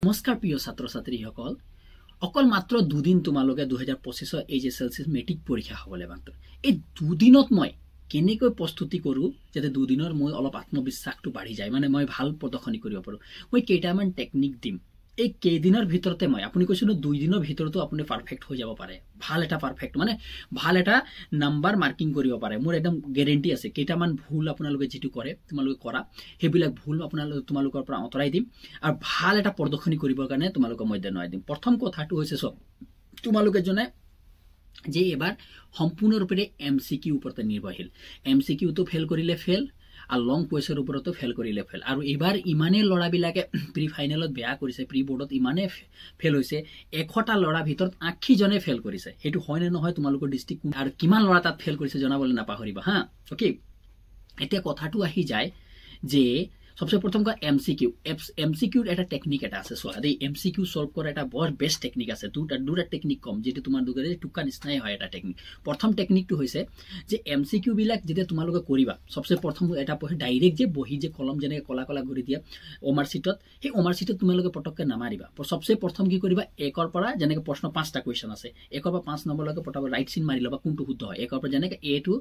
নমস্কাৰ প্ৰিয় ছাত্ৰ ছাত্ৰীসকল অকল মাত্ৰ দুদিন তোমালোকে 2025 এইচএছএলসি মেট্ৰিক পৰীক্ষা হ'বলে মাত্ৰ এই দুদিনত মই কেনেকৈ প্ৰস্তুতি কৰো যাতে দুদিনৰ মই অলপ আত্মবিশ্বাসটো বাঢ়ি যায় মানে মই ভাল প্ৰদৰ্শনী কৰিব পাৰো মই কেইটামান টেকনিক দিম এই কেইদিনৰ ভিতৰতে মই আপুনি কৈছো ন দুই দিনৰ ভিতৰতো আপুনি পাৰফেক্ট হৈ যাব পাৰে ভাল এটা পাৰফেক্ট মানে ভাল এটা নাম্বাৰ মাৰ্কিং কৰিব পাৰে মোৰ একদম গ্যাৰান্টি আছে কেইটামান ভুল আপোনালোকে যেটো কৰে তোমালোকে কৰা হেবিলাক ভুল তোমালোকৰ পৰা অতৰাই দিম আৰু ভাল এটা প্ৰদৰ্শনী কৰিবৰ কাৰণে তোমালোকক মই দেনয় দিম প্ৰথম কথাটো হৈছে সব তোমালোকে জনে যে এবাৰ সম্পূৰ্ণৰূপে এমসিকিউ ওপৰতে নিৰ্ভৰশীল এমসিকিউ তো ফেল কৰিলে ফেল আৰ লং কুৱেছৰ ওপৰতো ফেল কৰিলে ফেল আৰু এবাৰ ইমানে লৰা বিলাকে প্ৰি ফাইনেলত বেয়া কৰিছে প্ৰি বোৰ্ডত ইমানে ফেল হৈছে 100টা লৰা ভিতৰত 80 জনে ফেল কৰিছে হেতু হয় নে নহয় তোমালোকৰ ডিস্ট্ৰিক্ট আৰু কিমান লৰা তাত ফেল কৰিছে জনাবলৈ নাপাহৰিবা হা ওকে এতিয়া কথাটো আহি যায় যে सबसे प्रथम का एमसीक्यू এটা টেকনিক এটা আছে সোয়া দেই এমসিকিউ সলভ কৰা এটা বৰ বেস্ট টেকনিক আছে দুটা টেকনিক কম যেটো তোমাৰ দুগৰে টুকা নিছনাই হয় এটা টেকনিক প্ৰথম টেকনিকটো হৈছে যে এমসিকিউ বিলাক যেতে তোমালোকে কৰিবা सबसे প্ৰথম এটা ডাইৰেক্ট যে বহি যে কলম জেনে কলা কলা কৰি দিয়া ওমাৰ সিটত সেই ওমাৰ সিটত তোমালোকে পটককে নামাৰিবা सबसे প্ৰথম কি কৰিবা একৰ পৰা জেনে প্ৰশ্ন 5টা কোৱেশ্চন আছে একৰ পৰা 5 নম্বৰলৈকে পটাব ৰাইট সিন মাৰি লবা কোনটো শুদ্ধ হয় একৰ পৰা জেনে এ টু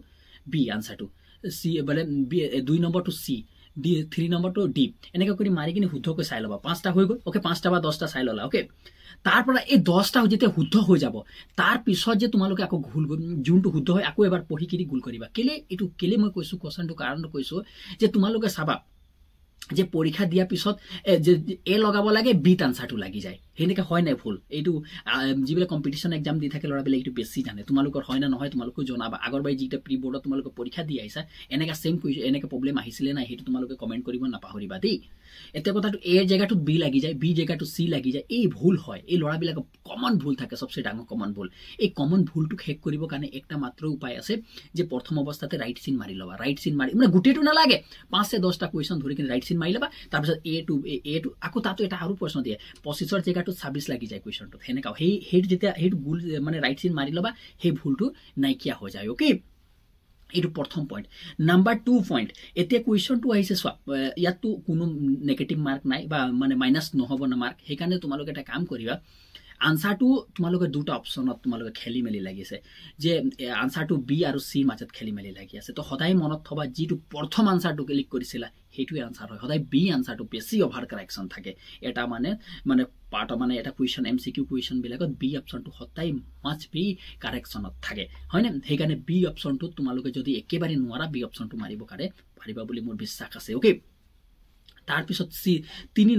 বি আনসাৰ টু সি বলে 2 number two C D 3 number to D এনেকা কৰি মাৰি কিনে শুদ্ধ কৈ চাই লবা 5টা হৈ গল ওকে 5টা বা 10টা চাই ললা ওকে তাৰ পৰা এই 10টা যেতে শুদ্ধ হৈ যাব তাৰ পিছত যে তোমালোকে আকৌ ভুল জুনটো শুদ্ধ হয় আকৌ এবাৰ পঢ়ি কিৰি গুল কৰিবা কেলে এটো কেলে মই কৈছো কোৱেশ্চনটো কাৰণটো কৈছো যে তোমালোকে চাবা যে পৰীক্ষা দিয়া পিছত যে এ লগাব লাগে বি আনসাৰটো লাগি যায় হেনেকা হয় নাই ভুল এইটো জিবলে কম্পিটিশন এক্সাম দি থাকে লৰা বেলে এইটো বেছি জানে তোমালোকৰ হয় না নহয় তোমালোকে জনাবা আগৰবাই জিটা প্ৰি বোৰ্ডত তোমালোকে পৰীক্ষা দি আইছা এনেকা সেম কুৱেশ্চন এনেকা প্ৰবলেম আহিছিলে না হেতু তোমালোকে কমেন্ট কৰিব নাপাহৰিবা দেই এতে কথাটো এ জায়গাটো বি লাগি যায় বি জায়গাটো সি লাগি যায় এই ভুল হয় এই লৰা বিলাক কমন ভুল থাকে सबसे ডাঙৰ কমন ভুল এই কমন ভুলটো হেক কৰিব কাৰণে একটা মাত্ৰ উপায় আছে যে প্ৰথম অৱস্থাতে ৰাইট সিন মাৰি লবা ৰাইট সিন মাৰি মানে গুটেটো না লাগে 5 से 10টা কোৱেশ্চন ধৰি কিনে ৰাইট সিন মাৰি লবা তাৰ পিছত এ টু আকো তাতো এটা আৰু প্ৰশ্ন দিয়ে 25 জায়গাটো 26 লাগি যায় কোৱেশ্চনটো হেনেকা হেই যেতিয়া হেই গুল মানে ৰাইট সিন মাৰি লবা হে ভুলটো নাইকিয়া হৈ যায় ওকে এটো প্ৰথম পইণ্ট নাম্বাৰ 2 পইণ্ট এতিয়া কোৱেশ্চনটো আহিছে ইয়াতো কোনো নেগেটিভ মাৰ্ক নাই বা মানে মাইনাস নহব না মাৰ্ক হেকাৰণে তোমালোকে এটা কাম কৰিবা আনসাৰটো তোমালোকে দুটা অপচনত তোমালোকে খেলি মেলি লাগিছে যে আনসাৰটো বি আৰু সি মাজত খেলি মেলি লাগি আছে তো সদায় মনত থবা যেটো প্ৰথম আনসাৰটো ক্লিক কৰিছিলা হেতুই আনসাৰ হয় সদায় বি আনসাৰটো বেছি ওভাৰ কাৰেকশন থাকে এটা মানে পাৰ্ট মানে এটা কুৱেশ্চন এমসিকিউ কুৱেশ্চন বিলাকত বি অপচনটো সদায় মাছ বি কাৰেকশনত থাকে হয়নে হেকাৰণে বি অপচনটো তোমালোকে যদি একেবাৰে নোৱাৰা বি অপচনটো মাৰিব পাৰিবা বুলি মোৰ বিশ্বাস আছে ওকে তাৰ পিছত সি 3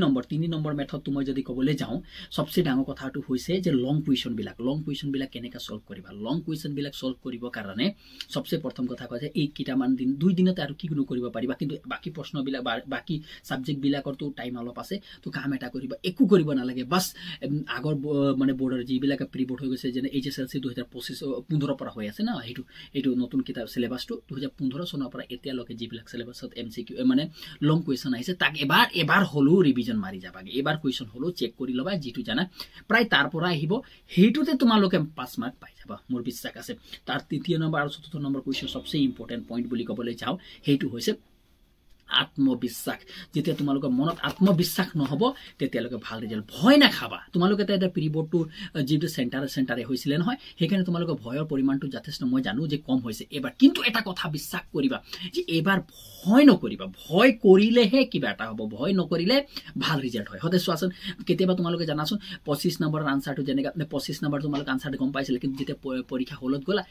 নম্বৰ মেথড মই যদি কবলৈ যাও सबसे ডাঙৰ কথাটো হৈছে যে লং কুৱেশ্চন বিলাক কেনেকা সলভ কৰিবা লং কুৱেশ্চন বিলাক সলভ কৰিব কাৰণে सबसे প্ৰথম কথা কৈছে এই কিটামান দিন দুই দিনতে আৰু কি কোনো কৰিব পাৰিবা কিন্তু বাকি প্ৰশ্ন বিলাক বাকি সাবজেক্ট বিলাকৰ তো টাইম অলপ আছে তো কাম এটা কৰিবা একো কৰিব নালাগে বাস আগৰ মানে বৰ্ডৰ জি বিলাক প্ৰি বোৰ্ড হৈ গৈছে যেনে এইচএসএলসি 2025 15 পৰা হৈ আছে না হেতু নতুন কিতাপ সিলেবাসটো 2015 চনৰ পৰা এতিয়া লকে জি বিলাক সিলেবাসত এমসিকিউ মানে লং কুৱেশ্চন আহিছে তাক এবাৰ হলো ৰিভিজন মাৰি যাবাগে এবাৰ কোৱেশ্চন হলো চেক কৰি লবা যেটো জানা প্ৰায় তাৰ পৰা আহিব হেতুতে তোমালোকে 5 মাৰ্ক পাই যাবা মোৰ বিশ্বাস আছে তাৰ তৃতীয় নম্বৰ আৰু চতুৰ্থ নম্বৰ কোৱেশ্চন सबसे ইম্পৰ্টেন্ট পইণ্ট বুলি কবলৈ যাও হেতু হৈছে আত্মবিশ্বাস যেতিয়া তোমালোকৰ মনত আত্মবিশ্বাস নহব তেতিয়ালৈকে ভাল ৰিজাল্ট ভয় না খাবা তোমালোকে এটা প্ৰি বোৰ্ডটো যেটো সেন্টাৰে হৈছিল নহয় হেকাৰণে তোমালোকৰ ভয়ৰ পৰিমাণটো যথেষ্ট মই জানো যে কম হৈছে এবাৰ কিন্তু এটা কথা বিশ্বাস কৰিবা যে এবাৰ ভয় নকৰিবা ভয় কৰিলেহে কিবা এটা হ'ব ভয় নকৰিলে ভাল ৰিজাল্ট হয় হতে সোৱাচন কেতিয়াবা তোমালোকে জানাচোন 25 নম্বৰৰ আনসাৰটো যেনেকা 25 নম্বৰ তোমালোকে আনসাৰটো গম পাইছিল কিন্তু যেতিয়া পৰীক্ষা হলত গলা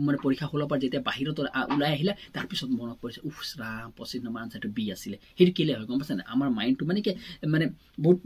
মানে পৰীক্ষা হলৰ পৰা যেতিয়া বাহিৰত ওলাই আহিলা তাৰ পিছত মনত পৰিছে উফৰা 25 নম্বৰ আনসাৰটো বি আছিল হেৰি কেলে হয় গম পাছনে আমাৰ মাইন্ডটো মানে বহুত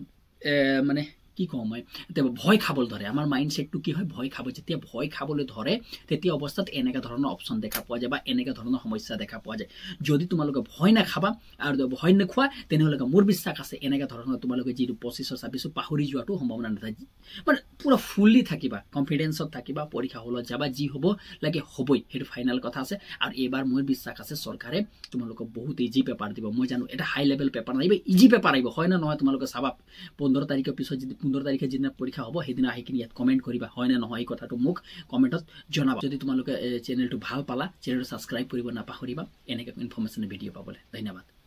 মানে কি কম মই তেতিয়া ভয় খাবলৈ ধৰে আমাৰ মাইন্ডসেটটো কি হয় ভয় খাব যেতিয়া ভয় খাবলৈ ধৰে তেতিয়া অৱস্থাত এনেকা ধৰণৰ অপচন দেখা পোৱা যায় বা এনেকা ধৰণৰ সমস্যা দেখা পোৱা যায় যদি তোমালোকে ভয় না খাবা আৰু ভয় নখোৱা তেনেহলে মোৰ বিশ্বাস আছে এনেকা ধৰণৰ তোমালোকে যেটো 25 26 পাহৰি যোৱাটো সম্ভাৱনা নাথাকে মানে পুৰা ফুললি থাকিবা কনফিডেন্সত থাকিবা পৰীক্ষা হলত যাবা যি হ'ব লাগে হবই হেতু ফাইনাল কথা আছে আৰু এবাৰ মোৰ বিশ্বাস আছে চৰকাৰে তোমালোকক বহুত ইজি পেপাৰ দিব মই জানো এটা হাই লেভেল পেপাৰ নাইবে ইজি পেপাৰ আইব হয় না নহয় তোমালোকে চাবা 15 তাৰিখৰ পিছত যদি 15 তাৰিখে যেদিনা পৰীক্ষা হ'ব হেদিনা আহি কিনি ইয়াত কমেন্ট কৰিবা হয় না নহয় এই কথাটো মোক কমেন্টত জনাবা যদি তোমালোকে চেনেলটো ভাল পালা চেনেলটো সাবস্ক্ৰাইব কৰিব নাপাহৰিবা এনেকা ইনফৰমেশন ভিডিও পাবলৈ ধন্যবাদ।